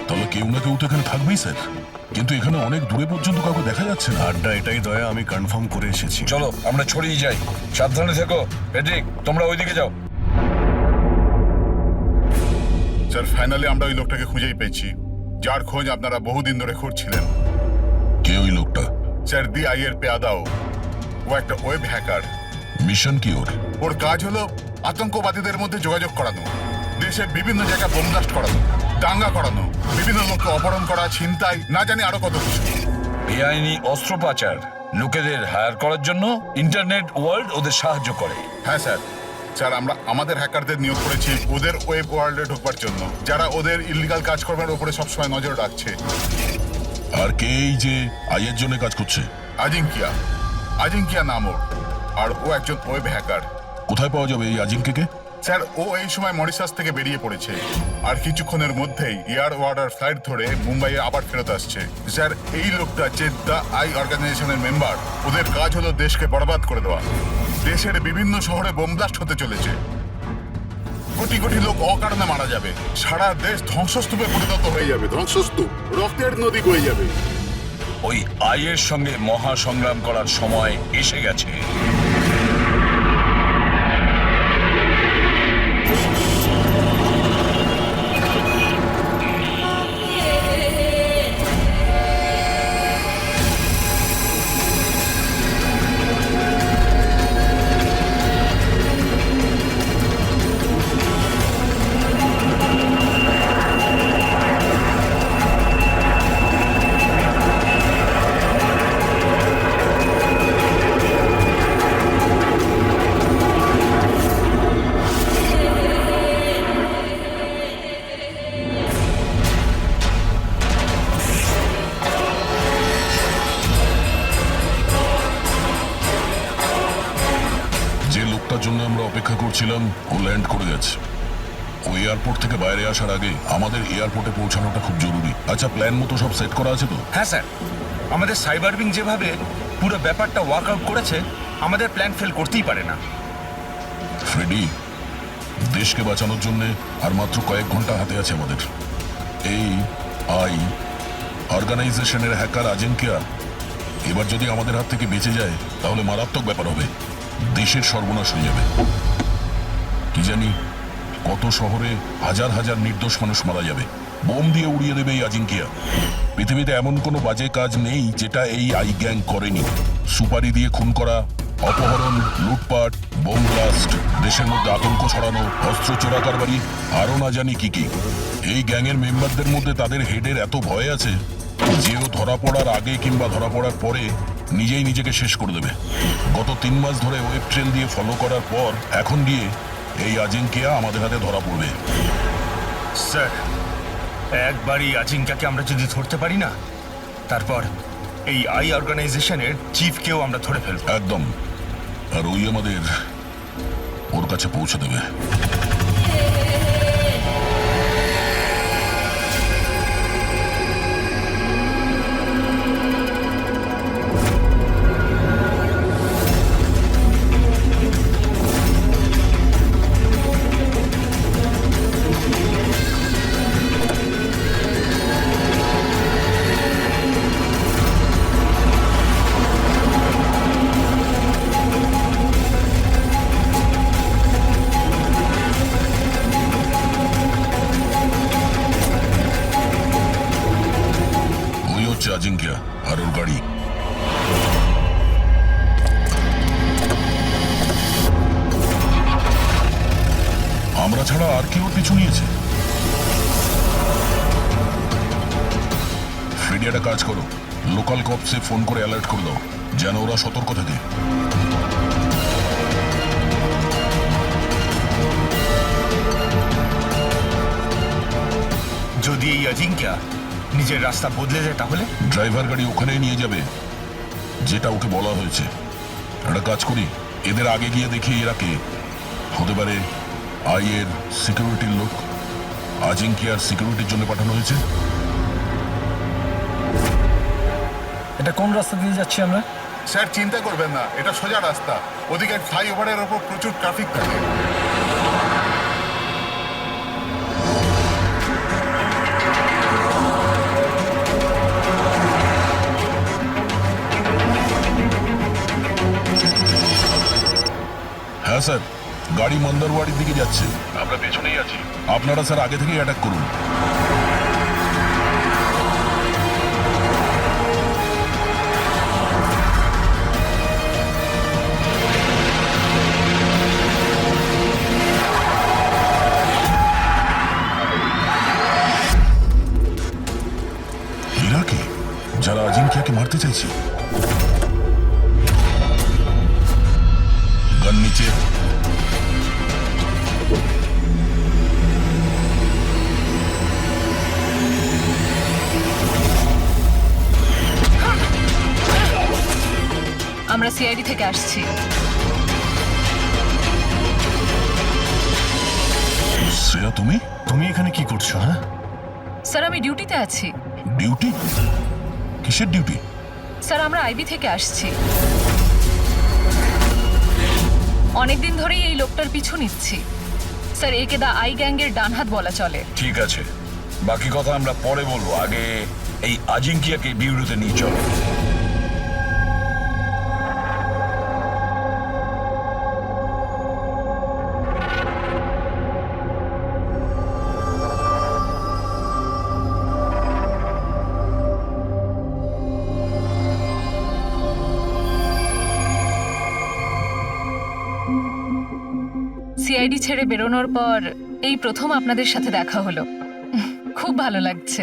তাহলে কেউ না কেউ তো এখানে থাকবেই স্যার, কিন্তু এখানে অনেক দূরে পর্যন্ত কাউকে দেখা যাচ্ছে না। আড্ডা এটাই দয়া, আমি কনফার্ম করে এসেছি। চলো আমরা ছড়িয়ে যাই, সাবধানে থেকো। পেট্রিক, তোমরা ওইদিকে যাও। স্যার ফাইনালি আমরা ওই লোকটাকে খুঁজেই পেয়েছি, যার খোঁজ আপনারা বহুদিন ধরে খুঁজছিলেন। কে ওই লোকটা? স্যার DI এর পেয়াদাও। ও একটা ওয়েব হ্যাকার। মিশন কি ওর? ওর কাজ হলো আতঙ্কবাদীদের মধ্যে যোগাযোগ করানো, দেশের বিভিন্ন জায়গায় বোম ব্লাস্ট করানো, দাঙ্গা করানো, বিভিন্ন লোককে অপহরণ করা, ছিনতাই, না জানি আরো কত কিছু। বেআইনি অস্ত্র পাচার, লোকেদের হায়ার করার জন্য ইন্টারনেট ওয়ার্ল্ড ওদের সাহায্য করে। হ্যাঁ স্যার। স্যার আমরা আমাদের হ্যাকারদের নিয়োগ করেছি ওদের ওয়েব ওয়ার্ল্ডে ঢোকবার জন্য, যারা ওদের ইলিগাল কাজকর্মের উপরে সবসময় নজর রাখছে। আর কে এই যে আইয়ের জন্য কাজ করছে? আজিঙ্কিয়া। আজিঙ্কিয়া নাম ওর, আর ও একজন ওয়েব হ্যাকার। কোথায় পাওয়া যাবে এই আজিঙ্কেকে? স্যার ও এই সময় মরিশাস থেকে বেরিয়ে পড়েছে, আর কিছুক্ষণের মধ্যেই এয়ার ওয়ার্ডার ফ্লাইট ধরে মুম্বাইয়ে আবার ফেরত আসছে। স্যার এই লোকটা যে দ্য আই অর্গানাইজেশনের মেম্বার, ওদের কাজ হলো দেশকে বরবাদ করে দেওয়া। দেশের বিভিন্ন শহরে বোম ব্লাস্ট হতে চলেছে, কোটি কোটি লোক অকারণে মারা যাবে, সারা দেশ ধ্বংসস্তূপে পরিণত হয়ে যাবে, ধ্বংসস্তূপ, রক্তের নদী বয়ে যাবে। ওই আইয়ের সঙ্গে মহা সংগ্রাম করার সময় এসে গেছে। যে লোকটার জন্য আমরা অপেক্ষা করছিলাম ও ল্যান্ড করে গেছে। ও এয়ারপোর্ট থেকে বাইরে আসার আগে আমাদের এয়ারপোর্টে পৌঁছানোটা খুব জরুরি। আচ্ছা, প্ল্যান মতো সব সেট করা আছে তো? হ্যাঁ স্যার, আমাদের সাইবার উইং যেভাবে পুরো ব্যাপারটা ওয়ার্কআউট করেছে, আমাদের প্ল্যান ফেল করতেই পারে না। ফ্রেডি, দেশকে বাঁচানোর জন্য আর মাত্র কয়েক ঘন্টা হাতে আছে আমাদের। এই আই অর্গানাইজেশনের হ্যাকার আজিঙ্কিয়া এবার যদি আমাদের হাত থেকে বেঁচে যায় তাহলে মারাত্মক ব্যাপার হবে, দেশের সর্বনাশ হয়ে যাবে। কি জানি কত শহরে হাজার হাজার নির্দোষ মানুষ মারা যাবে, বোম দিয়ে উড়িয়ে দেবে এই আজিঙ্কিয়া। পৃথিবীতে এমন কোনো বাজে কাজ নেই যেটা এই আই গ্যাং করেনি। সুপারি দিয়ে খুন করা, অপহরণ, লুটপাট, বোম ব্লাস্ট, দেশের মধ্যে আতঙ্ক ছড়ানো, অস্ত্র চোরা কারবারি, আরো না জানি কি কি। এই গ্যাংয়ের মেম্বারদের মধ্যে তাদের হেডের এত ভয় আছে যে ও ধরা পড়ার আগে কিংবা ধরা পড়ার পরে নিজেই নিজেকে শেষ করে দেবে। গত 3 মাস ধরে ওয়েব ট্রেন দিয়ে ফলো করার পর এখন গিয়ে এই আজিঙ্কিয়া আমাদের হাতে ধরা পড়বে। স্যার, একবারই আজিঙ্কাকে আমরা যদি ধরতে পারি না, তারপর এই আই অর্গানাইজেশনের চিফকেও আমরা ধরে ফেলব। একদম। আর ওই আমাদের ওর কাছে পৌঁছে দেবে। ওই হচ্ছে আজিঙ্কিয়া আর ওর গাড়ি। আমরা ছাড়া আর কি ওর পিছু নিয়েছে? ফ্রেডি, একটা কাজ করো, লোকাল কপসে ফোন করে অ্যালার্ট করে দাও যেন ওরা সতর্ক থাকে। যদি এই আজিঙ্কা নিজের রাস্তা বদলে যায় তাহলে? ড্রাইভার গাড়ি ওখানেই নিয়ে যাবে যেটা ওকে বলা হয়েছে। একটা কাজ করি, এদের আগে গিয়ে দেখি এরা কে হতে পারে। আইয়ের সিকিউরিটির লোক, আজিঙ্কিয়ার সিকিউরিটির জন্য পাঠানো হয়েছে। এটা কোন রাস্তা দিয়ে যাচ্ছি আমরা? স্যার চিন্তা করবেন না, এটা সোজা রাস্তা। ওদিকে ফ্লাইওভারের ওপর প্রচুর ট্রাফিক থাকে। স্যার গাড়ি মন্দারওয়াড়ির দিকে যাচ্ছে, আমরা পেছনেই আছি। আপনারা স্যার আগে থেকেই অ্যাটাক করুন। এরা কে, যারা আজিঙ্কিয়াকে মারতে চাইছে? গান নিচে। আমরা সিআইডি থেকে আসছি। শ্রেয়া তুমি? তুমি এখানে কি করছো? হ্যাঁ, স্যার আমি ডিউটিতে আছি। ডিউটি? কিসের ডিউটি? স্যার আমরা আইবি থেকে আসছি। অনেকদিন ধরেই এই লোকটার পিছু নিচ্ছি। স্যার একে দা আই গ্যাংয়ের ডান হাত বলা চলে। ঠিক আছে, বাকি কথা আমরা পরে বলবো। আগে এই আজিঙ্কিয়াকে বিউরোতে নিয়ে চলো। সিআইডি ছেড়ে বেরোনোর পর এই প্রথম আপনাদের সাথে দেখা হলো। খুব ভালো লাগছে।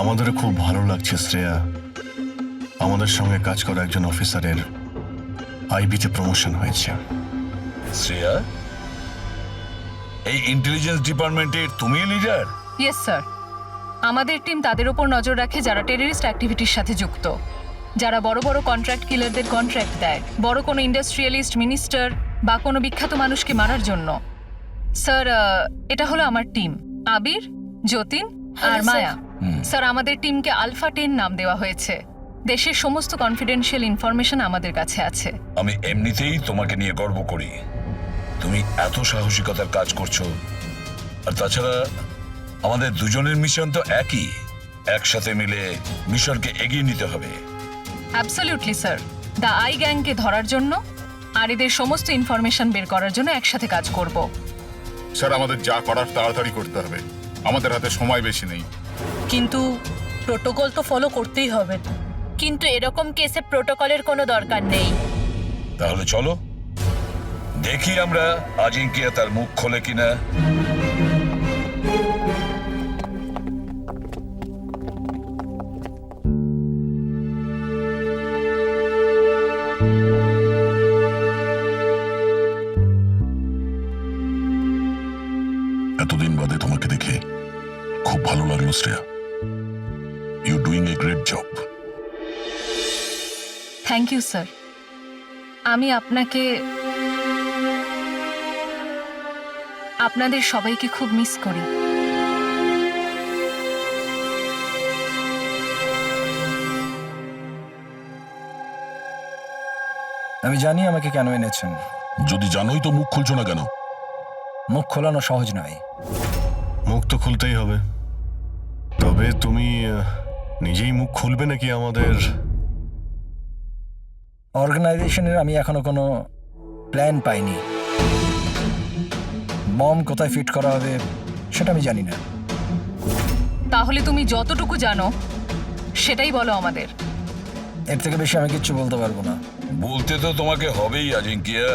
আমাদেরও খুব ভালো লাগছে শ্রেয়া। আমাদের সঙ্গে কাজ করা একজন অফিসারের আইবিতে প্রমোশন হয়েছে। শ্রেয়া, এই ইন্টেলিজেন্স ডিপার্টমেন্টের তুমি লিডার? Yes sir. আমাদের টিম তাদের ওপর নজর রাখে যারা টেররিস্ট অ্যাক্টিভিটির সাথে যুক্ত, যারা বড় বড় কন্ট্রাক্ট কিলারদের কন্ট্রাক্ট দেয়, বড় কোনো ইন্ডাস্ট্রিয়ালিস্ট, মিনিস্টার বা কোনো বিখ্যাত মানুষকে মারার জন্য। স্যার এটা হলো আমার টিম, আবির, যতীন আর মায়া। স্যার আমাদের টিমকে আলফা 10 নাম দেওয়া হয়েছে। দেশের সমস্ত কনফিডেন্সিয়াল ইনফরমেশন আমাদের কাছে আছে। আমি এমনিতেই তোমাকে নিয়ে গর্ব করি। তুমি এত সাহসিকতার কাজ করছো। আর তাছাড়া আমাদের দুজনের মিশন তো একই, একসাথে মিলে মিশনকে এগিয়ে নিতে হবে। Absolutely sir. দ্য আই গ্যাংকে ধরার জন্য আর এদের সমস্ত ইনফরমেশন বের করার জন্য একসাথে কাজ করব। স্যার আমাদের যা করার তাড়াতাড়ি করতে হবে, আমাদের হাতে সময় বেশি নেই। কিন্তু প্রোটোকল তো ফলো করতেই হবে। কিন্তু এরকম কেসে প্রোটোকলের কোনো দরকার নেই। তাহলে চলো দেখি আমরা আজিঙ্কিয়া তার মুখ খোলে কিনা। এতদিন বাদে তোমাকে দেখে খুব ভালো লাগলো Shreya. You doing a great job. Thank you sir. আমি আপনাদের সবাইকে খুব মিস করি। আমি জানি আমাকে কেন এনেছেন। যদি জানোই তো মুখ খুলছো না কেন? মুখ খোলানো সহজ নয়। মুখ তো খুলতেই হবে। তবে তুমি নিজেই মুখ খুলবে নাকি আমাদের? অর্গানাইজেশনের আমি এখনো কোনো প্ল্যান পাইনি। বম কোথায় ফিট করা হবে সেটা আমি জানি না। তাহলে তুমি যতটুকু জানো সেটাই বলো আমাদের। এর থেকে বেশি আমি কিচ্ছু বলতে পারবো না। বলতে তো তোমাকে হবেই আজিঙ্কিয়া,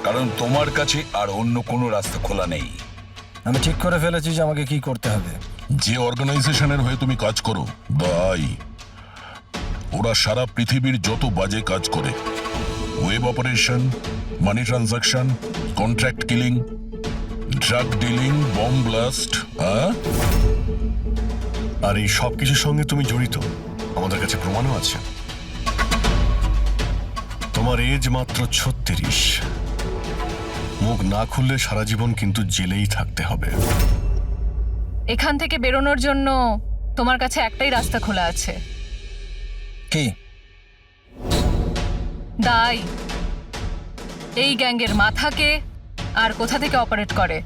কারণ তোমার কাছে আর অন্য কোনো রাস্তা খোলা নেই। আমি ঠিক করে ফেলেছি যে আমাকে কি করতে হবে। যে অর্গানাইজেশনের হয়ে তুমি কাজ করো, দ্য আই, ওরা সারা পৃথিবীর যত বাজে কাজ করে, web operation, money transaction, contract killing, drug dealing, bomb blast, আর এই সব কিছুর সঙ্গে তুমি জড়িত, আমাদের কাছে প্রমাণও আছে। তোমার এজ মাত্র 36। মুখ না খুললে সারা জীবন কিন্তু জেলেই থাকতে হবে। এখান থেকে বেরোনোর জন্য তোমার কাছে একটাই রাস্তা খোলা আছে। কি? দাই এই গ্যাংয়ের মাথাকে আর কোথা থেকে অপারেট করে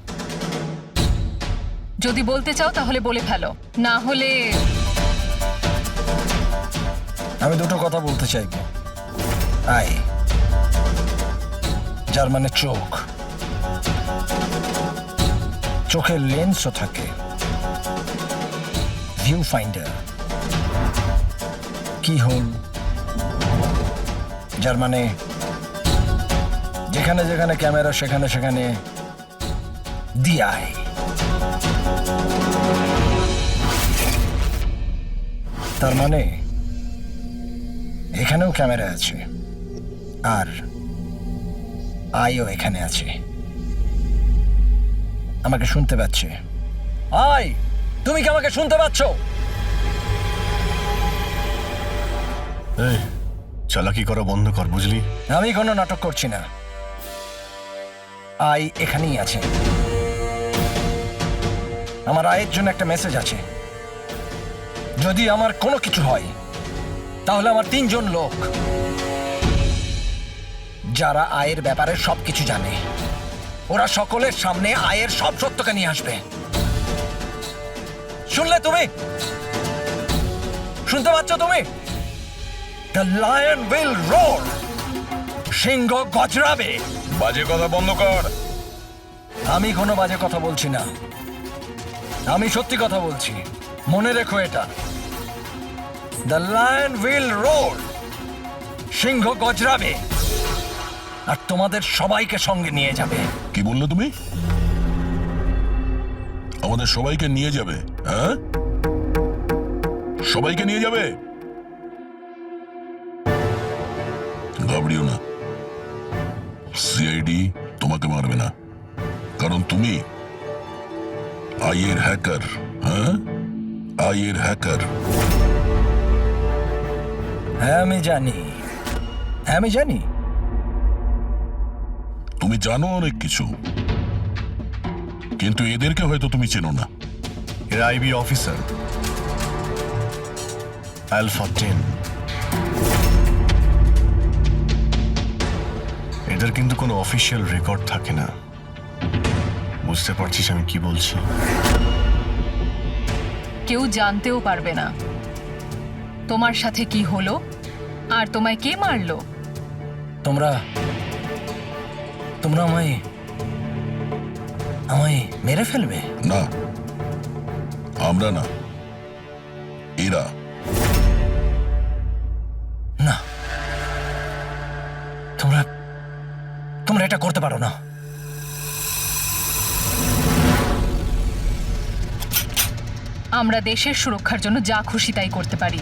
যদি বলতে চাও তাহলে বলে ফেলো, না হলে আমি দুটো কথা বলতে চাইবো। আই যার মানে চোখ, চোখের লেন্সও থাকে, ভিউ ফাইন্ডার, কি হোল, যার মানে যেখানে যেখানে ক্যামেরা সেখানে সেখানে দিয়ায়। তার মানে এখানেও ক্যামেরা আছে আর আইও এখানে আছে। আমাকে শুনতে পাচ্ছে? আই, তুমি কি আমাকে শুনতে পাচ্ছ? এই চালাকি করা বন্ধ কর, বুঝলি? আমি কোনো নাটক করছি না। আই এখানেই আছে। আমার আয়ের জন্য একটা মেসেজ আছে। যদি আমার কোনো কিছু হয় তাহলে আমার 3 জন লোক, যারা আয়ের ব্যাপারে সবকিছু জানে, ওরা সকলের সামনে আয়ের সব সত্যকে নিয়ে আসবে। শুনলে তুমি? শুনতে পাচ্ছ তুমি? The lion will roar. সিংহ গজরাবে। বাজে কথা বন্ধ কর। আমি কোনো বাজে কথা বলছি না, আমি সত্যি কথা বলছি। মনে রেখো এটা। The lion will roar. সিংহ গজরাবে আর তোমাদের সবাইকে সঙ্গে নিয়ে যাবে। কি বললে তুমি? আমাদের সবাইকে নিয়ে যাবে? হ্যাঁ, সবাইকে নিয়ে যাবে? ঘাবড়িও না, সিআইডি তোমাকে মারবে না, কারণ তুমি আইয়ের হ্যাকার। হ্যাঁ, আইয়ের হ্যাকার। হ্যাঁ আমি জানি, হ্যাঁ আমি জানি। তুমি জানো অনেক কিছু, কিন্তু এদেরকে হয়তো তুমি চেনো না। এরা আইবি অফিসার, আলফা 10। এদের কিন্তু কোনো অফিসিয়াল রেকর্ড থাকে না। বুঝতে পারছিস আমি কি বলছি? কেউ জানতেও পারবে না তোমার সাথে কি হলো আর তোমায় কে মারলো। তোমরা তোমরা আমায় মেরে ফেলবে? না, আমরা না, এরা। না, তোমরা তোমরা এটা করতে পারো না। আমরা দেশের সুরক্ষার জন্য যা খুশি তাই করতে পারি।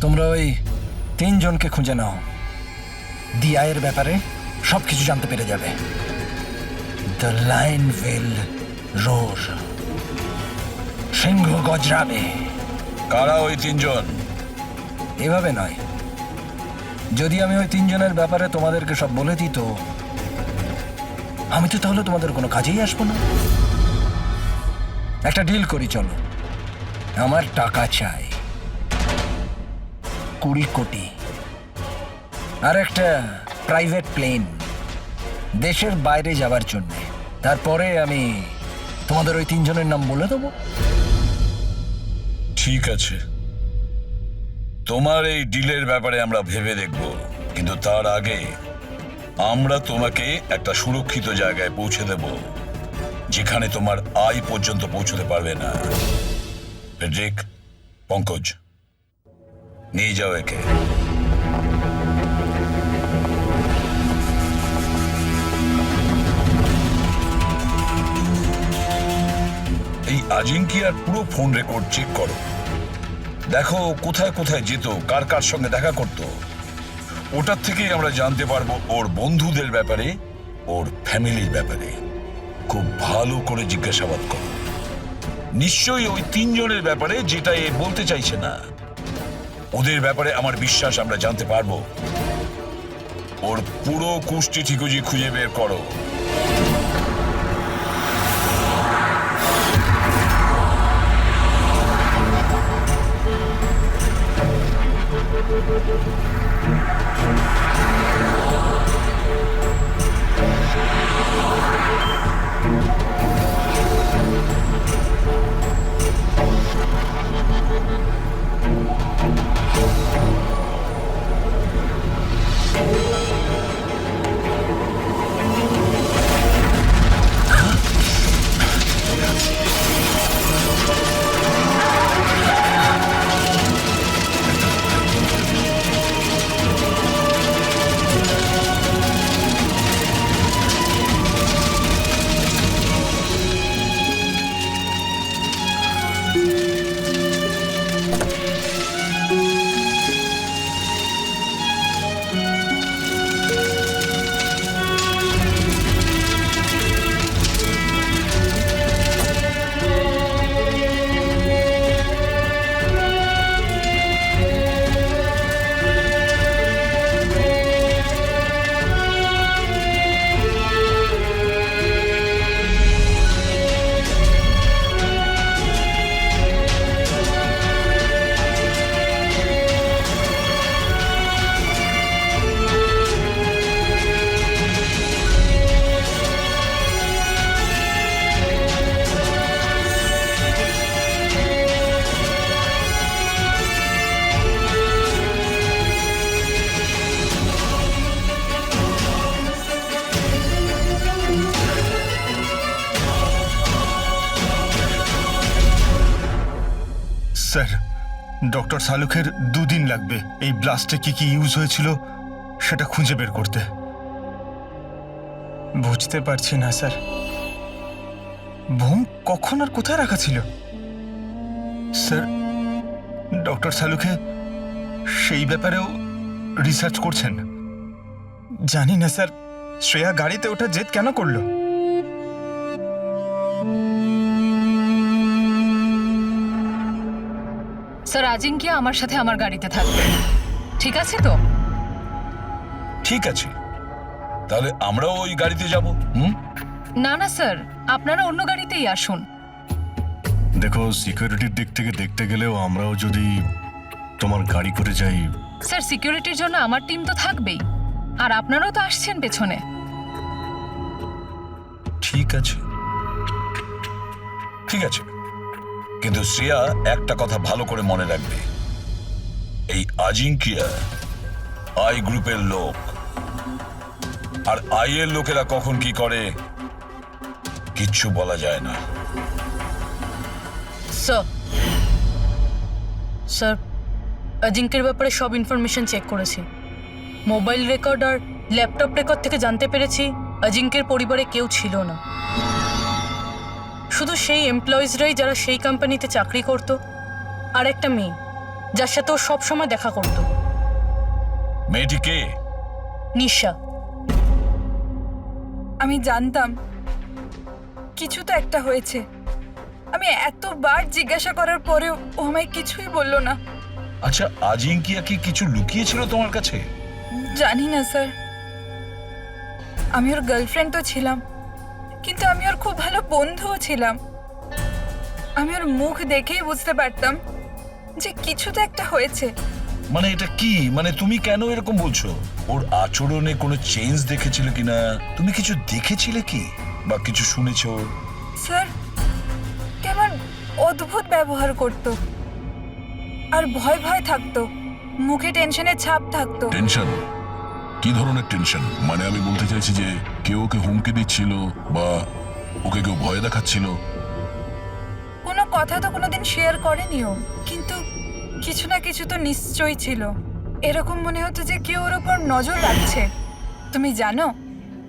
তোমরা ওই 3 জনকে খুঁজে নাও। দিয়ায়ের ব্যাপারে সবকিছু জানতে পেরে যাবে। The lion will roar. সিংহ গজরাবে। কারা ওই 3 জন? এভাবে নয়, যদি আমি ওই 3 জনের ব্যাপারে তোমাদেরকে সব বলে দিই তো আমি তো তাহলে তোমাদের কোনো কাজেই আসবো না। একটা ডিল করি, চলো। আমার টাকা চাই 20 কোটি, আর একটা প্রাইভেট প্লেন দেশের বাইরে যাবার জন্য। তারপরে আমি তোমাদের ওই 3 জনের নাম বলে দেবো। ঠিক আছে, তোমার এই ডিলের ব্যাপারে আমরা ভেবে দেখব, কিন্তু তার আগে আমরা তোমাকে একটা সুরক্ষিত জায়গায় পৌঁছে দেব, যেখানে তোমার আয় পর্যন্ত পৌঁছতে পারবে না। ফেডরিক, পঙ্কজ, নিয়ে যাও একে। এই আজিঙ্কিয়ার পুরো ফোন রেকর্ড চেক করো, দেখো কোথায় কোথায় যেত, কার কার সঙ্গে দেখা করত। ওটার থেকেই আমরা জানতে পারবো ওর বন্ধুদের ব্যাপারে, ওর ফ্যামিলির ব্যাপারে। খুব ভালো করে জিজ্ঞাসাবাদ করো। নিশ্চয়ই ওই 3 জনের ব্যাপারে, যেটা এ বলতে চাইছে না। ওদের ব্যাপারে আমার বিশ্বাস আমরা জানতে পারবো। ওর পুরো কুষ্টি ঠিকুজি খুঁজে বের করো। স্যার ডক্টর সালুখের 2 দিন লাগবে এই ব্লাস্টে কি কি ইউজ হয়েছিল সেটা খুঁজে বের করতে। বুঝতে পারছি না স্যার, বোম কখন আর কোথায় রাখা ছিল? স্যার ডক্টর সালুখে সেই ব্যাপারেও রিসার্চ করছেন। জানি না স্যার, শ্রেয়া গাড়িতে ওঠা জেদ কেন করলো? স্যার আজিঙ্কিয়া আমার সাথে আমার গাড়িতে থাকবে, ঠিক আছে তো? ঠিক আছে, তাহলে আমরাও ওই গাড়িতে যাব। হুম, না না স্যার, আপনারা অন্য গাড়িতেই আসুন। দেখো, সিকিউরিটির দিক থেকে দেখতে গেলেও আমরাও যদি তোমার গাড়ি করে যাই। স্যার সিকিউরিটির জন্য আমার টিম তো থাকবেই, আর আপনারাও তো আসছেন পেছনে। ঠিক আছে, ঠিক আছে, কিন্তু শ্রেয়া একটা কথা ভালো করে মনে রাখবে, এই আজিঙ্কিয়া আই গ্রুপের লোক, আর আই এর লোকেরা কখন কি করে কিচ্ছু বলা যায় না। স্যার অজিঙ্কের ব্যাপারে সব ইনফরমেশন চেক করেছি। মোবাইল রেকর্ড আর ল্যাপটপ রেকর্ড থেকে জানতে পেরেছি অজিঙ্কের পরিবারে কেউ ছিল না, শুধু সেই এমপ্লয়িজরাই যারা সেই কোম্পানিতে চাকরি করত, আর একটা মেয়ে যার সাথে ও সবসময় দেখা করত। মেয়েটি কে? নিশা। আমি জানতাম কিছু তো একটা হয়েছে। আমি এতবার জিজ্ঞাসা করার পরেও ও আমায় কিছুই বলল না। আচ্ছা, আজিঙ্কিয়া কি কিছু লুকিয়েছিল তোমার কাছে? জানি না স্যার, আমি ওর গার্লফ্রেন্ড তো ছিলাম, কিন্তু আমি ওর খুব ভালো বন্ধুও ছিলাম। আমি ওর মুখ দেখেই বুঝতে পারতাম যে কিছু তো একটা হয়েছে। মানে এটা কি, মানে তুমি কেন এরকম বলছো? ওর আচরণে কোনো চেঞ্জ দেখেছিলে কিনা? তুমি কিছু দেখেছিলে কি, বা কিছু শুনেছো? স্যার কেমন অদ্ভুত ব্যবহার করত, আর ভয় ভয় থাকতো, মুখে টেনশনের ছাপ থাকতো। টেনশন? কি ধরনের টেনশন? মানে আমি বলতে চাইছি যে কেউ ওকে হুমকি দিচ্ছিল বা ওকে কেউ ভয় দেখাচ্ছিল? কোনো কথা তো কোনোদিন শেয়ার করেনি ও, কিন্তু কিছু না কিছু তো নিশ্চয়ই ছিল। এরকম মনে হতো যে কেউ ওর ওপর নজর রাখছে। তুমি জানো,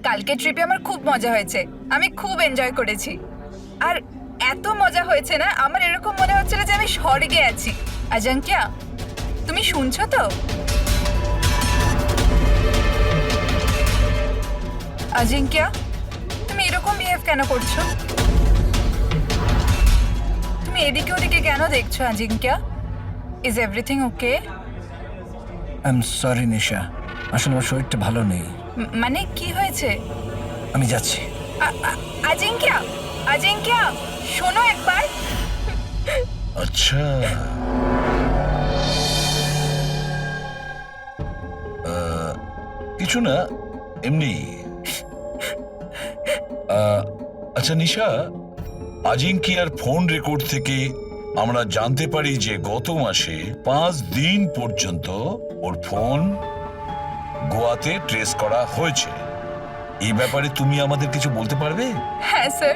কালকে ট্রিপে আমার খুব মজা হয়েছে, আমি খুব এনজয় করেছি। আর এত মজা হয়েছে না, আমার এরকম মনে হচ্ছিল যে আমি স্বর্গে আছি। আজাঙ্কিয়া, তুমি শুনছো তো? আজিঙ্কিয়া, তুমি এরকম বিহেভ কেন করছো? তুমি এদিকে ওদিকে কেন দেখছো Ajinkya? Is everything okay? I am sorry Nisha, আসলে আমার শরীরটা ভালো নেই। মানে কি হয়েছে? আমি যাচ্ছি। আজিঙ্কিয়া, আজিঙ্কিয়া শোনো একবার। আচ্ছা, কিছু না, এমনি। আচ্ছা নিশা, আজিঙ্কিয়ার ফোন রেকর্ড থেকে আমরা জানতে পারি যে গত মাসে 5 দিন পর্যন্ত ওর ফোন গোয়াতে ট্রেস করা হয়েছে। এই ব্যাপারে তুমি আমাদের কিছু বলতে পারবে? হ্যাঁ স্যার,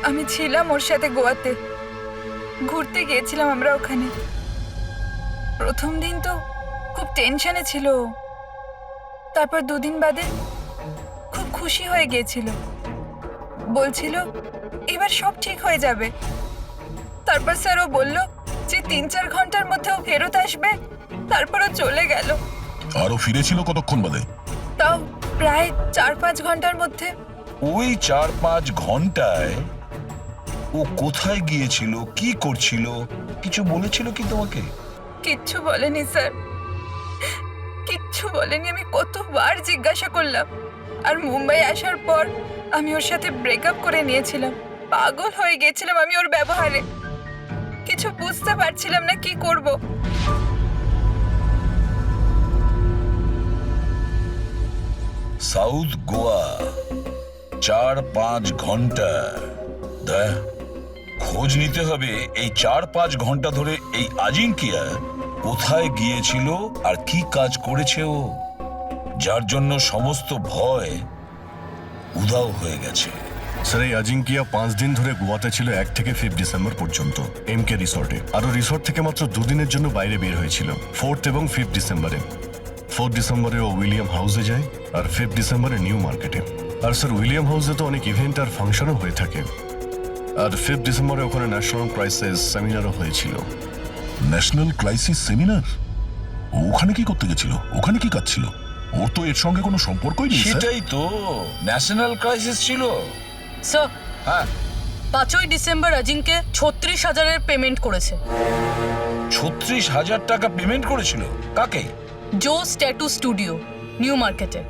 আমি ছিলাম ওর সাথে গোয়াতে, ঘুরতে গিয়েছিলাম আমরা ওখানে। প্রথম দিন তো খুব টেনশনে ছিল, তারপর 2 দিন বাদে খুব খুশি হয়ে গিয়েছিল, বলছিল এবার সব ঠিক হয়ে যাবে। তারপর স্যার ও বলল যে 3-4 ঘন্টার মধ্যে ও ফেরত আসবে, তারপর ও চলে গেল। আরো ফিরেছিল কতক্ষণ বাদে? তাও প্রায় 4-5 ঘন্টার মধ্যে। ওই 4-5 ঘন্টায় ও কোথায় গিয়েছিল, কি করছিল, কিছু বলেছিল কি তোমাকে? কিচ্ছু বলেনি স্যার, কিচ্ছু বলেনি। আমি কতবার জিজ্ঞাসা করলাম, আর মুম্বাই আসার পর আমি ওর সাথে ব্রেকআপ করে নিয়েছিলাম। পাগল হয়ে গেছিলাম আমি ওর ব্যবহারে, কিছু বুঝতে পারছিলাম না কি করব। সাউথ গোয়া 4-5 ঘন্টা, খোঁজ নিতে হবে এই 4-5 ঘন্টা ধরে এই আজিঙ্কিয়া কোথায় গিয়েছিল আর কি কাজ করেছে ও, যার জন্য সমস্ত ভয় উধাও হয়ে গেছে। স্যার এই আজিঙ্কিয়া 5 দিন ধরে গোয়াতে ছিল 1 থেকে 5 ডিসেম্বর পর্যন্ত এমকে রিসর্টে। আরও রিসর্ট থেকে মাত্র 2 দিনের জন্য বাইরে বের হয়েছিল 4th এবং 5th ডিসেম্বরে। 4th ডিসেম্বরে ও উইলিয়াম হাউসে যায় আর 5th ডিসেম্বরে নিউ মার্কেটে। আর স্যার উইলিয়াম হাউসে তো অনেক ইভেন্ট আর ফাংশনও হয়ে থাকে। আর 5th ডিসেম্বরে ওখানে ন্যাশনাল ক্রাইসিস সেমিনারও হয়েছিল। National crisis seminar? ওখানে কি করতে গেছিল? ওখানে কি কাজ ছিল? ওর তো এর সঙ্গে কোনো সম্পর্কই নেই স্যার। সেটাই তো, ন্যাশনাল ক্রাইসিস ছিল। স্যার হ্যাঁ, 5ই ডিসেম্বর অজিঙ্কে 36,000-এর পেমেন্ট করেছে। 36,000 টাকা পেমেন্ট করেছিল? কাকে? জোস ট্যাটু স্টুডিও, নিউ মার্কেটে।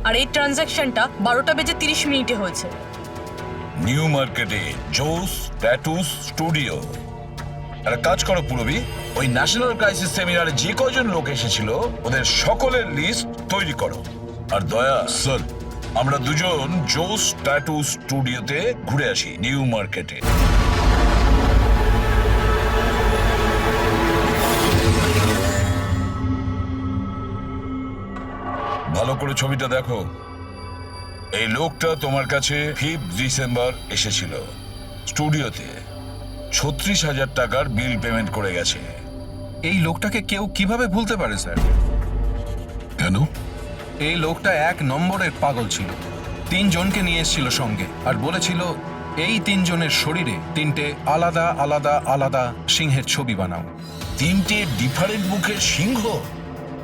আর এই ট্রানজ্যাকশনটা 12টা বেজে 30 মিনিটে হয়েছে। নিউ মার্কেটে জোস ট্যাটু স্টুডিও। একটা কাজ করো পুরবি, ওই ন্যাশনাল ক্রাইসিস সেমিনারে যে কয়জন লোক এসেছিল ওদের সকলের লিস্ট তৈরি করো। আর দয়া, স্যার, আমরা দুজন জোস ট্যাটু স্টুডিওতে ঘুরে আসি নিউ মার্কেটে। ভালো করে ছবিটা দেখো। এই লোকটা তোমার কাছে 5th ডিসেম্বর এসেছিল স্টুডিওতে, 36,000 টাকার বিল পেমেন্ট করে গেছে। এই লোকটাকে কেউ কিভাবে ভুলতে পারে স্যার? কেন? এই লোকটা 1 নম্বরের পাগল ছিল। 3 জনকে নিয়ে এসেছিল সঙ্গে আর বলেছিল এই 3 জনের শরীরে 3টে আলাদা আলাদা আলাদা সিংহের ছবি বানাও। 3টে ডিফারেন্ট মুখের সিংহ?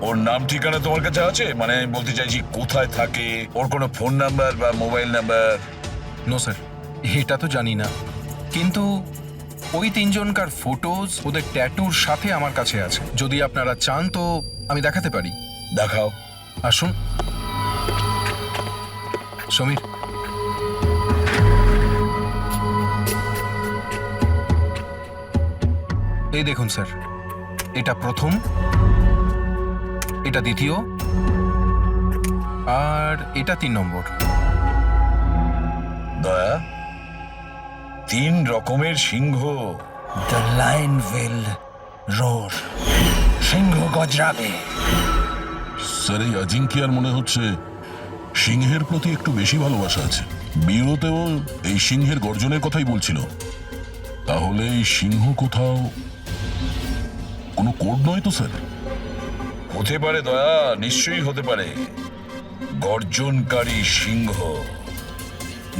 ওর নাম ঠিকানা তোমার কাছে আছে? মানে আমি বলতে চাইছি কোথায় থাকে, ওর কোনো ফোন নাম্বার বা মোবাইল নাম্বার? নো স্যার, এটা তো জানি না, কিন্তু ওই 3 জনকার ফটোজ ওদের ট্যাটুর সাথে আমার কাছে আছে। যদি আপনারা চান তো আমি দেখাতে পারি। দেখাও। আসুন সমীর। এই দেখুন স্যার, এটা প্রথম, এটা দ্বিতীয়, আর এটা 3 নম্বর। দয়া, 3 রকমের সিংহ। The lion will roar. সিংহ গজরাবে। স্যার এই আজিঙ্কিয়ার মনে হচ্ছে সিংহের প্রতি একটু বেশি ভালোবাসা আছে। বিয়েতেও এই সিংহের গর্জনের কথাই বলছিল। তাহলে এই সিংহ কোথাও কোনো কোড নয় তো স্যার? হতে পারে দয়া, নিশ্চয়ই হতে পারে। গর্জনকারী সিংহ,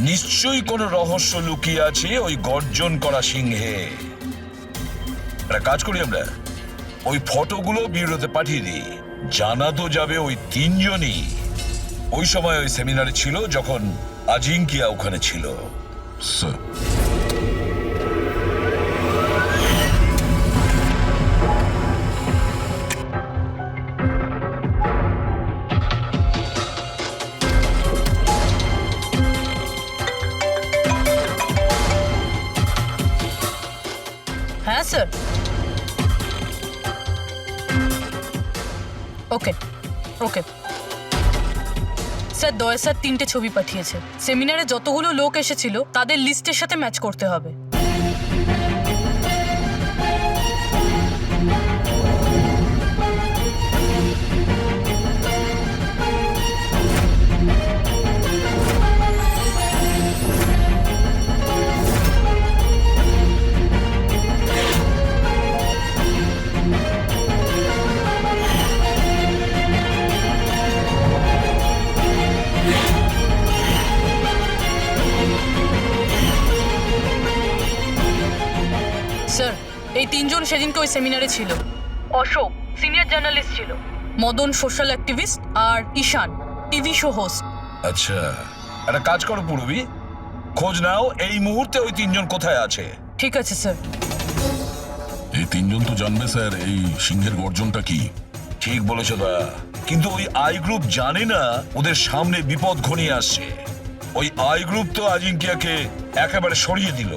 নিশ্চয়ই কোনো রহস্য লুকিয়ে আছে ওই গর্জন করা সিংহে। একটা কাজ করি, আমরা ওই ফটোগুলো বিউরোতে পাঠিয়ে দিই। জানা তো যাবে ওই 3 জনই ওই সময় ওই সেমিনারে ছিল যখন আজিঙ্কিয়া ওখানে ছিল। স্যার, হ্যাঁ স্যার। ওকে ওকে স্যার, দয়া স্যার 3টে ছবি পাঠিয়েছে। সেমিনারে যতগুলো লোক এসেছিল তাদের লিস্টের সাথে ম্যাচ করতে হবে। স্যার, এই 3 জন সেদিনকে ওই সেমিনারে ছিল। অশোক সিনিয়র জার্নালিস্ট ছিল, মদন সোশ্যাল অ্যাক্টিভিস্ট, আর ঈশান টিভি শো হোস্ট। আচ্ছা, একটা কাজ করো পুরবি, খোঁজ নাও এই মুহূর্তে ওই 3 জন কোথায় আছে। ঠিক আছে স্যার। এই 3 জন তো জানবে স্যার এই সিংহের গর্জনটা কি। ঠিক বলেছ দয়া, কিন্তু ওই আই গ্রুপ জানে না ওদের সামনে বিপদ ঘনিয়ে আসছে। ওই আই গ্রুপ তো আজিঙ্কিয়াকে একেবারে সরিয়ে দিল।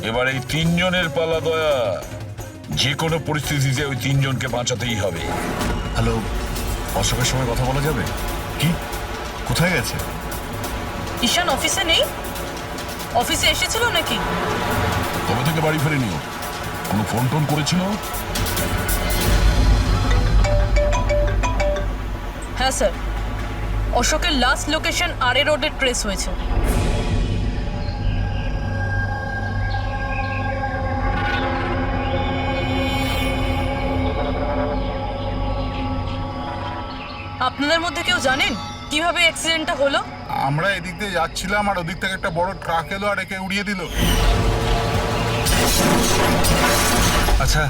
এবার এই 3 জনের পালা দয়া। যে কোনো পরিস্থিতিতে ওই 3 জনকে বাঁচাতেই হবে। হ্যালো, অশোকের সঙ্গে কথা বলা যাবে? কি কোথায় গেছে? ঈশান অফিসে নেই? অফিসে এসেছিল নাকি? কবে থেকে বাড়ি ফেরেনি? কোনো ফোন টোন করেছিল? হ্যাঁ স্যার, অশোকের লাস্ট লোকেশন আরে রোডে ট্রেস হয়েছে। আপনাদের মধ্যে কেউ জানেন কিভাবে অ্যাক্সিডেন্টটা হলো? আমরা এদিক দিয়ে যাচ্ছিলাম আর ওদিক থেকে একটা বড় ট্রাক এলো আর একে উড়িয়ে দিল। আচ্ছা,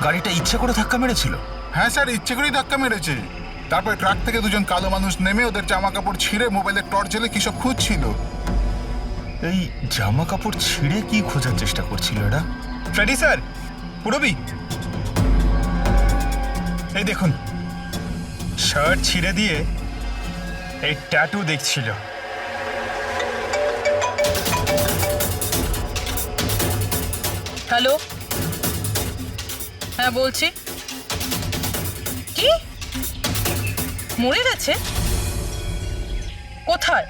গাড়িটা ইচ্ছে করে ধাক্কা মেরেছিল? হ্যাঁ স্যার, ইচ্ছে করেই ধাক্কা মেরেছে। তারপর ট্রাক থেকে দুজন কালো মানুষ নেমে ওদের জামা কাপড় ছিঁড়ে মোবাইলের টর্চ জ্বেলে কি সব খুঁজছিল। এই জামা কাপড় ছিঁড়ে কি খোঁজার চেষ্টা করছিল এরা? ফ্রেডি স্যার, পুরবি, এই দেখুন, শার্ট ছিঁড়ে দিয়ে এই ট্যাটু দেখছিল। হ্যালো, হ্যাঁ বলছি। কি মরে গেছে? কোথায়?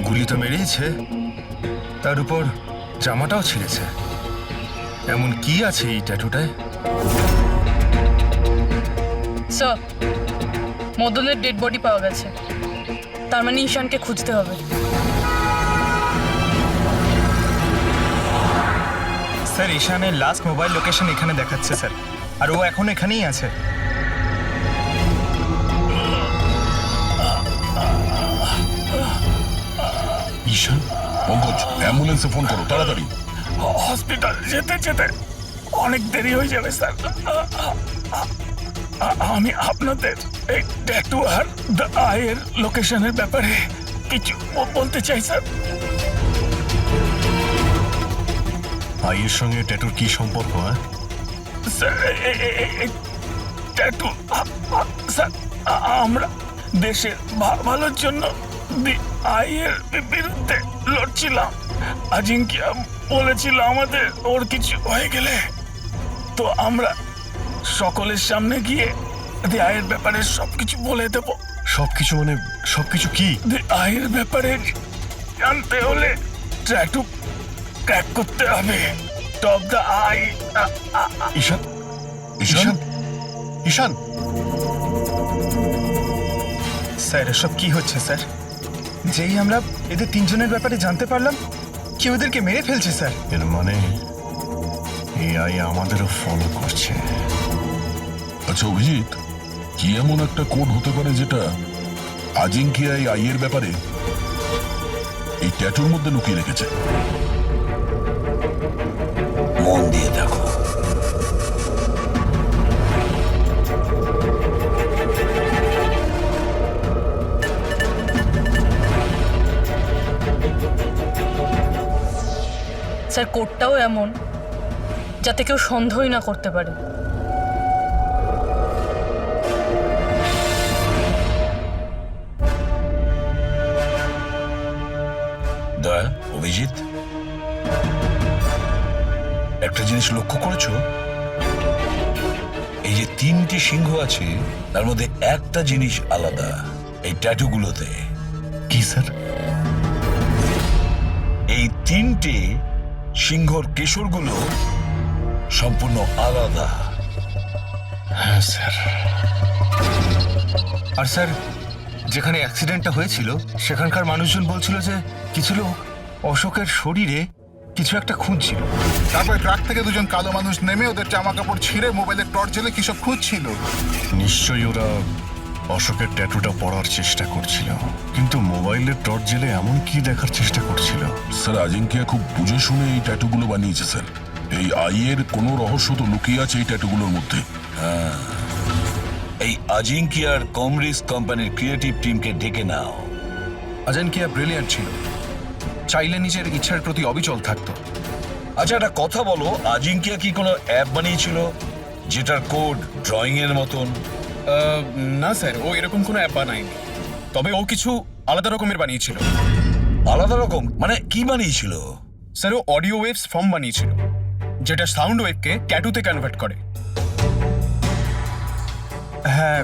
গুলি তো মেরেইছে, তার উপর জামাটাও ছিঁড়েছে। এমন কি আছে এই ট্যাটুটায়? স্যার, মদনের ডেড বডি পাওয়া গেছে। তার মানে ঈশানকে খুঁজতে হবে। স্যার, ঈশানের লাস্ট মোবাইল লোকেশন এখানে দেখাচ্ছে স্যার, আর ও এখন এখানেই আছে। ঈশান, পঙ্কজ, অ্যাম্বুলেন্সে ফোন করো তাড়াতাড়ি। হসপিটাল যেতে যেতে অনেক দেরি হয়ে যাবে স্যার। আমি আপনাদের এই ট্যাটু আর দ্য আইয়ের লোকেশনের ব্যাপারে কিছু বলতে চাই স্যার। আইয়ের সঙ্গে ট্যাটুর কি সম্পর্ক? হ্যাঁ স্যার, এই ট্যাটু, স্যার, আমরা দেশের ভালোর জন্য আইয়ের বিরুদ্ধে লড়ছিলাম। আজিঙ্কিয়া বলেছিল আমাদের ওর কিছু হয়ে গেলে তো আমরা সকলের সামনে গিয়ে আয়ের ব্যাপারে সবকিছু বলে দেব। সবকিছু মানে সবকিছু কি? আয়ের ব্যাপারে জানতে হলে ট্যাটু ক্র্যাক করতে হবে। Top the eye. Ishaan, Ishaan, Ishaan, sir, এসব কি হচ্ছে স্যার? যেই আমরা এদের তিনজনের ব্যাপারে জানতে পারলাম, কি ওদেরকে মেরে ফেলছে স্যার। এর মানে এআই আমাদেরও ফলো করছে। আচ্ছা অভিজিৎ, কি এমন একটা কোড হতে পারে যেটা আজিঙ্কিয়া এই আইয়ের ব্যাপারে এই ট্যাটুর মধ্যে লুকিয়ে রেখেছে? মন দিয়ে দেখো। স্যার, কোডটাও এমন যাতে কেউ সন্দেহই না করতে পারে। দয়া, অভিজিৎ, একটা জিনিস লক্ষ্য করেছো? এই যে তিনটি সিংহ আছে তার মধ্যে একটা জিনিস আলাদা, এই ট্যাটুগুলোতে। কি স্যার? এই তিনটে সিংহর কেশরগুলো সম্পূর্ণ আলাদা। হ্যাঁ স্যার। আর স্যার, যেখানে অ্যাক্সিডেন্টটা হয়েছিল সেখানকার মানুষজন বলছিল যে কিছু লোক অশোকের শরীরে কিছু একটা খুঁজছিল। তারপর ট্রাক থেকে দুজন কালো মানুষ নেমে ওদের জামা কাপড় ছিঁড়ে মোবাইলের টর্চ জ্বেলে কি সব খুঁজছিল। নিশ্চয়ই ওরা অশোকের ট্যাটুটা পড়ার চেষ্টা করছিল, কিন্তু মোবাইলের টর্চ জেলে এমন কি দেখার চেষ্টা করছিল? স্যার, আজিঙ্কিয়া খুব বুঝে শুনে এই ট্যাটুগুলো বানিয়েছে স্যার। এই আইয়ের কোনো রহস্য তো লুকিয়ে আছে এই ট্যাটুগুলোর মধ্যে। এই আজিঙ্কিয়ার কমরিস কোম্পানির ক্রিয়েটিভ টিমকে ডেকে নাও। আজিঙ্কিয়া ব্রিলিয়ান্ট ছিল, চাইলে নিজের ইচ্ছার প্রতি অবিচল থাকতো। আচ্ছা, একটা কথা বলো, আজিঙ্কিয়া কি কোনো অ্যাপ বানিয়েছিল যেটার কোড ড্রয়িং এর মতন? না স্যার, ও এরকম কোনো অ্যাপ বানায়নি, তবে ও কিছু আলাদা রকমের বানিয়েছিল। আলাদা রকম মানে কি বানিয়েছিল? স্যার, ও অডিও ওয়েভস ফর্ম বানিয়েছিল, যেটা সাউন্ড ওয়েভকে ট্যাটুতে কনভার্ট করে। হ্যাঁ,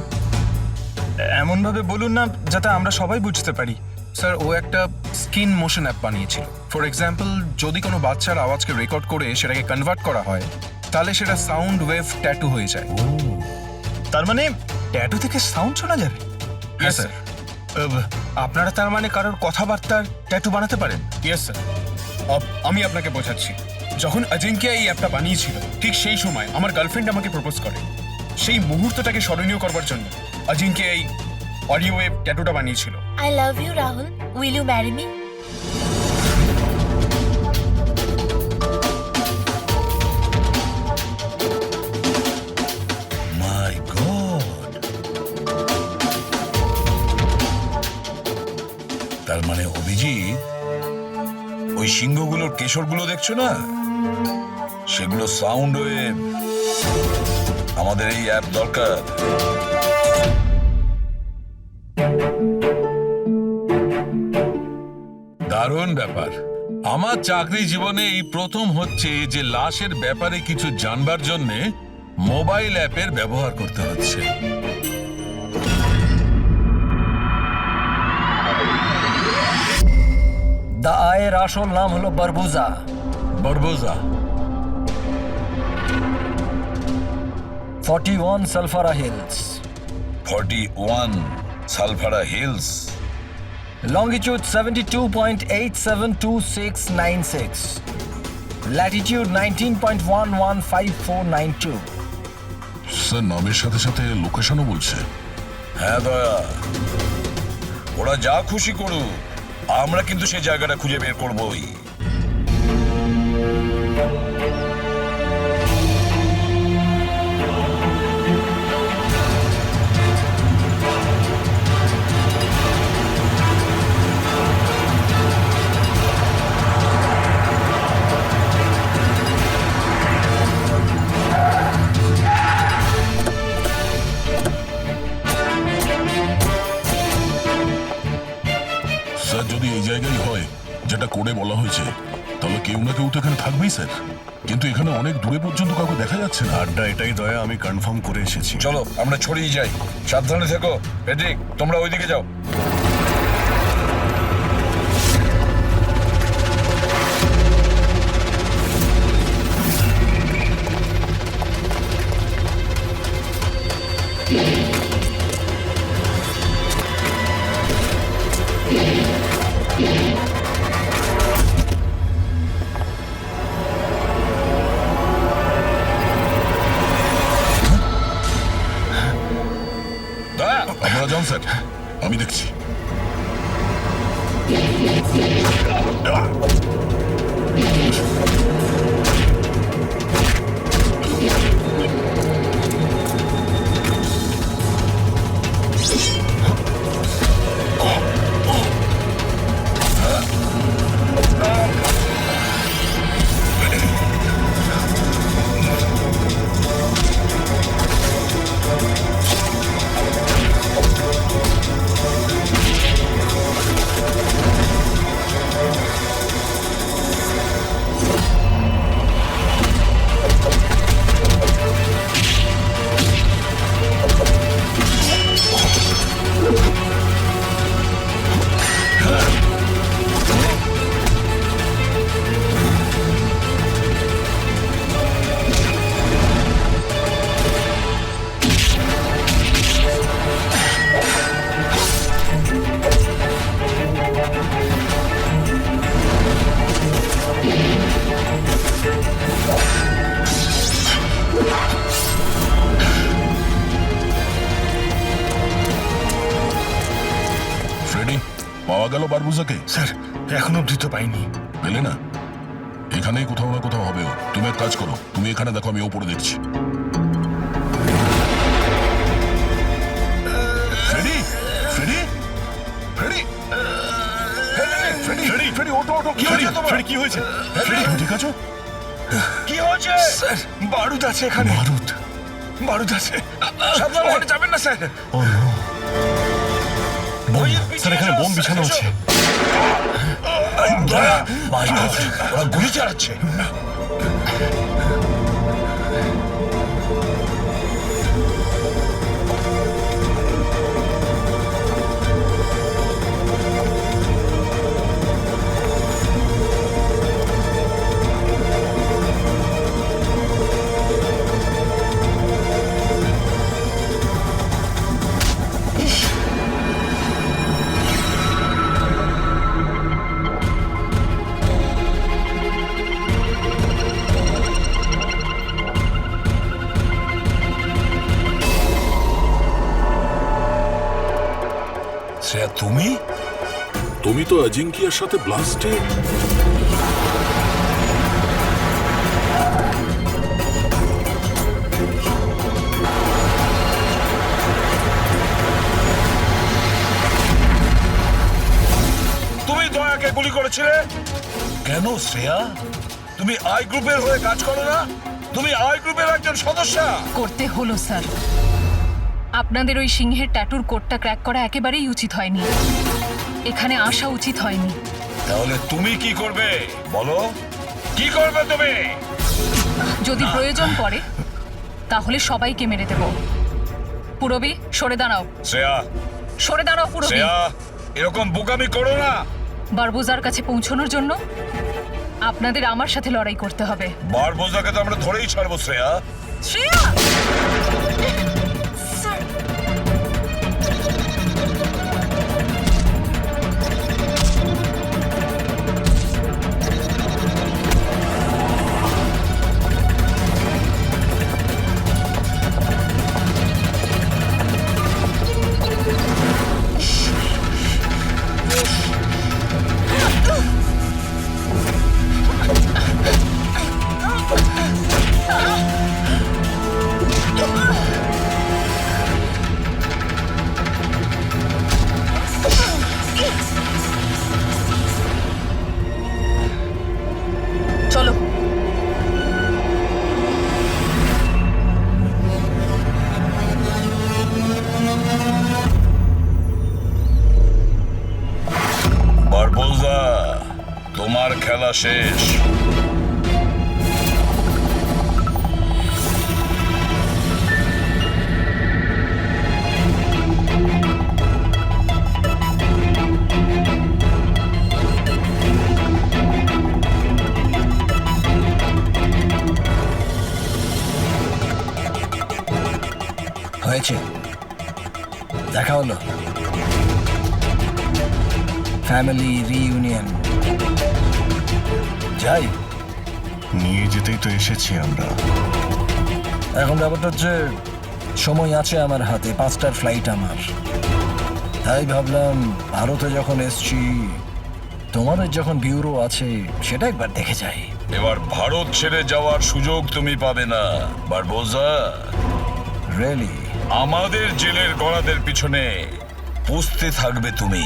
এমনভাবে বলুন না যাতে আমরা সবাই বুঝতে পারি। স্যার, ও একটা স্কিন মোশন অ্যাপ বানিয়েছিল। ফর এক্সাম্পল, যদি কোনো বাচ্চার আওয়াজকে রেকর্ড করে সেটাকে কনভার্ট করা হয়, তাহলে সেটা সাউন্ড ওয়েভ ট্যাটু হয়ে যায়। তার মানে ট্যাটু থেকে সাউন্ড শোনা যাবে? Yes sir. আপনারা তার মানে কারোর কথাবার্তার ট্যাটু বানাতে পারেন? Yes sir. আমি আপনাকে বোঝাচ্ছি। যখন অজিঙ্ক্য এই অ্যাপটা বানিয়েছিল ঠিক সেই সময় আমার গার্লফ্রেন্ড আমাকে প্রপোজ করে। সেই মুহূর্তটাকে স্মরণীয় করবার জন্য অজিঙ্ক্য এই অডিও ওয়েভ ট্যাটুটা বানিয়েছিল। I love you, Rahul. Will you marry me? My god, তার মানে অভিজিৎ, ওই সিংহগুলোর কেশরগুলো দেখছো না, সেগুলো সাউন্ড ওয়েভ। আমাদের এই অ্যাপ দরকার। দারুণ ব্যাপার। আমার চাকরি জীবনে এই প্রথম হচ্ছে যে লাশের ব্যাপারে কিছু জানবার জন্য মোবাইল অ্যাপের ব্যবহার করতে হচ্ছে। দ্য আয়ের আসল নাম হলো Barbuja. Barboza. 41 Salfara hills, 41 Salfara hills, longitude 72.872696, latitude 19.115492. Sir নামের সাথে সাথে লোকেশনও বলছে। হ্যাঁ দয়া, ওরা যা খুশি করুক, আমরা কিন্তু সেই জায়গাটা খুঁজে বের করবই। স্যার যদি এই জায়গায় হয় যেটা কোডে বলা হয়েছে, তাহলে কেউ না কেউ তো এখানে থাকবেই স্যার। কিন্তু এখানে অনেক দূরে পর্যন্ত কাউকে দেখা যাচ্ছে না। আড্ডা এটাই দয়া, আমি কনফার্ম করে এসেছি। চলো আমরা ছড়িয়ে যাই, সাবধানে থেকো। পেট্রিক, তোমরা ওইদিকে যাও। দয়া, আপনারা যান স্যার, আমি দেখছি। ফ্রেডি, পাওয়া গেল বারবুজাকে? স্যার এখন অবধি তো পাইনি। পেলে না? এখানেই কোথাও না কোথাও হবে ও। তুমি এক কাজ করো, তুমি এখানে দেখো, আমি ওপরে দেখছি। Freddy, Freddy, Freddy, Freddy, Freddy, Freddy, ওঠো, ওঠো। কি হয়েছে তোমার? ফ্রেডি, কি হয়েছে? ফ্রেডি, তুমি ঠিক আছো? কি হয়েছে? স্যার বারুদ আছে এখানে। বারুদ? বারুদ আছে। সাবধানে। ওখানে যাবেন না স্যার। ও নো, স্যার এখানে বোম বিছানো আছে। দয়া, মাই গড, ওরা গুলি চালাচ্ছে। শ্রেয়া তুমি? তুমি তো অজিঙ্কিয়ার সাথে ব্লাস্টে তুমি দয়াকে গুলি করেছিলে কেন শ্রেয়া? তুমি আই গ্রুপের হয়ে কাজ করো না? তুমি আই গ্রুপের একজন সদস্য। করতে হলো স্যার। আপনাদের ওই সিংহের ট্যাটুর কোডটা ক্র্যাক করা একেবারেই উচিত হয়নি। এখানে আসা উচিত হয়নি। তাহলে তুমি কি করবে বলো? কি করবে তুমি? যদি প্রয়োজন পড়ে তাহলে সবাইকে মেরে দেব। পুরবী সরে দাঁড়াও, শ্রেয়া, সরে দাঁড়াও পুরবী। শ্রেয়া, এরকম বোকামি করো না। বারবোজার কাছে পৌঁছানোর জন্য আপনাদের আমার সাথে লড়াই করতে হবে। বারবোজাকে তো আমরা ধরেই ছাড়বো শ্রেয়া। শ্রেয়া! চলো। বারবোজা, তোমার খেলা শেষ। হয়েছে, দেখা হলো, ফ্যামিলি রিইউনিয়ন। যাই, নিয়ে যেতেই তো এসেছি আমরা। এখন ব্যাপারটা হচ্ছে সময় আছে আমার হাতে, 5টার ফ্লাইট আমার। তাই ভাবলাম ভারতে যখন এসছি, তোমাদের যখন ব্যুরো আছে সেটা একবার দেখে যাই। এবার ভারত ছেড়ে যাওয়ার সুযোগ তুমি পাবে না বারবোজা। রিয়েলি? আমাদের জেলের গড়াদের পিছনে পুষতে থাকবে তুমি।